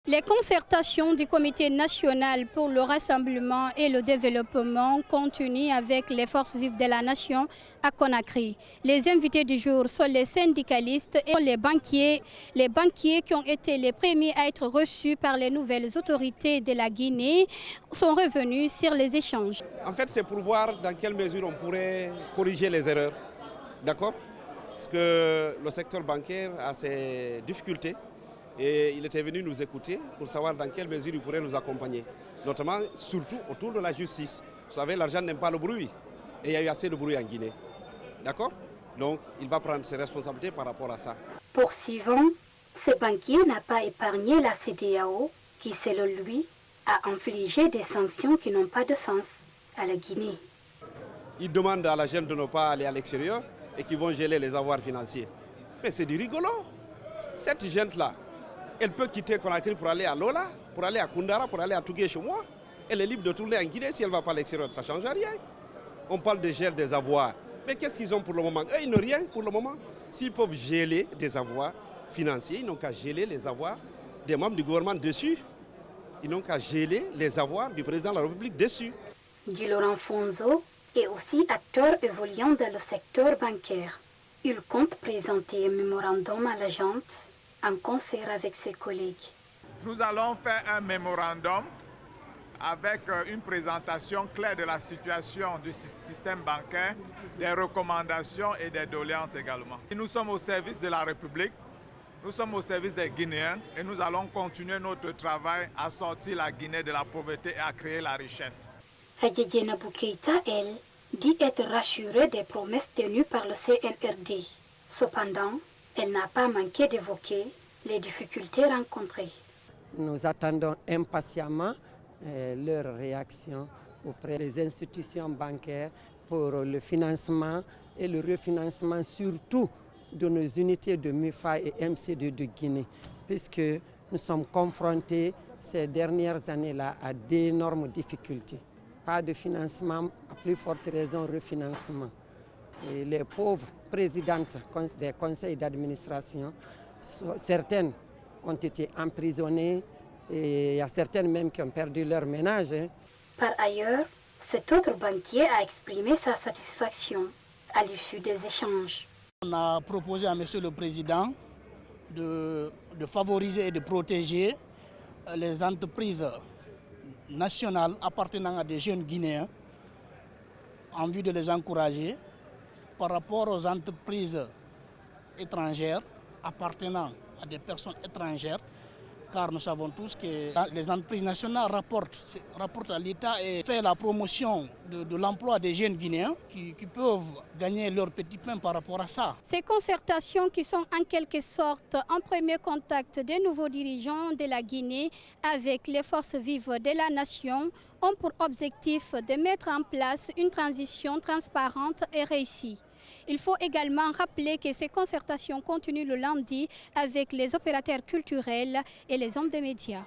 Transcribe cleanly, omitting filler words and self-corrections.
Les concertations du Comité national pour le rassemblement et le développement continuent avec les forces vives de la nation à Conakry. Les invités du jour sont les syndicalistes et les banquiers qui ont été les premiers à être reçus par les nouvelles autorités de la Guinée sont revenus sur les échanges. En fait, c'est pour voir dans quelle mesure on pourrait corriger les erreurs. D'accord? Parce que le secteur bancaire a ses difficultés. Et il était venu nous écouter pour savoir dans quelle mesure il pourrait nous accompagner. Notamment, surtout autour de la justice. Vous savez, l'argent n'aime pas le bruit. Et il y a eu assez de bruit en Guinée. D'accord? Donc, il va prendre ses responsabilités par rapport à ça. Poursuivant, ce banquier n'a pas épargné la CEDEAO qui, selon lui, a infligé des sanctions qui n'ont pas de sens à la Guinée. Il demande à la jeune de ne pas aller à l'extérieur et qu'ils vont geler les avoirs financiers. Mais c'est du rigolo. Cette gente-là, elle peut quitter Conakry pour aller à Lola, pour aller à Koundara, pour aller à Tougué chez moi. Elle est libre de tourner en Guinée si elle ne va pas à l'extérieur, ça ne change rien. On parle de gel des avoirs. Mais qu'est-ce qu'ils ont pour le moment? Eux, ils n'ont rien pour le moment. S'ils peuvent geler des avoirs financiers, ils n'ont qu'à geler les avoirs des membres du gouvernement dessus. Ils n'ont qu'à geler les avoirs du président de la République dessus. Guy Laurent Fonzo est aussi acteur évoluant dans le secteur bancaire. Il compte présenter un mémorandum à la junte en concert avec ses collègues. Nous allons faire un mémorandum avec une présentation claire de la situation du système bancaire, des recommandations et des doléances également. Nous sommes au service de la République, nous sommes au service des Guinéens et nous allons continuer notre travail à sortir la Guinée de la pauvreté et à créer la richesse. Hadjadjena Boukeïta, elle, dit être rassurée des promesses tenues par le CNRD. Cependant, elle n'a pas manqué d'évoquer les difficultés rencontrées. Nous attendons impatiemment leur réaction auprès des institutions bancaires pour le financement et le refinancement surtout de nos unités de MUFA et MCD de Guinée, puisque nous sommes confrontés ces dernières années-là à d'énormes difficultés. Pas de financement, à plus forte raison refinancement. Et les pauvres présidentes des conseils d'administration, certaines ont été emprisonnées et il y a certaines même qui ont perdu leur ménage. Par ailleurs, cet autre banquier a exprimé sa satisfaction à l'issue des échanges. On a proposé à Monsieur le Président de favoriser et de protéger les entreprises nationales appartenant à des jeunes Guinéens en vue de les encourager par rapport aux entreprises étrangères appartenant à des personnes étrangères, car nous savons tous que les entreprises nationales rapportent à l'État et font la promotion de l'emploi des jeunes Guinéens qui peuvent gagner leur petit pain par rapport à ça. Ces concertations qui sont en quelque sorte un premier contact des nouveaux dirigeants de la Guinée avec les forces vives de la nation ont pour objectif de mettre en place une transition transparente et réussie. Il faut également rappeler que ces concertations continuent le lundi avec les opérateurs culturels et les hommes des médias.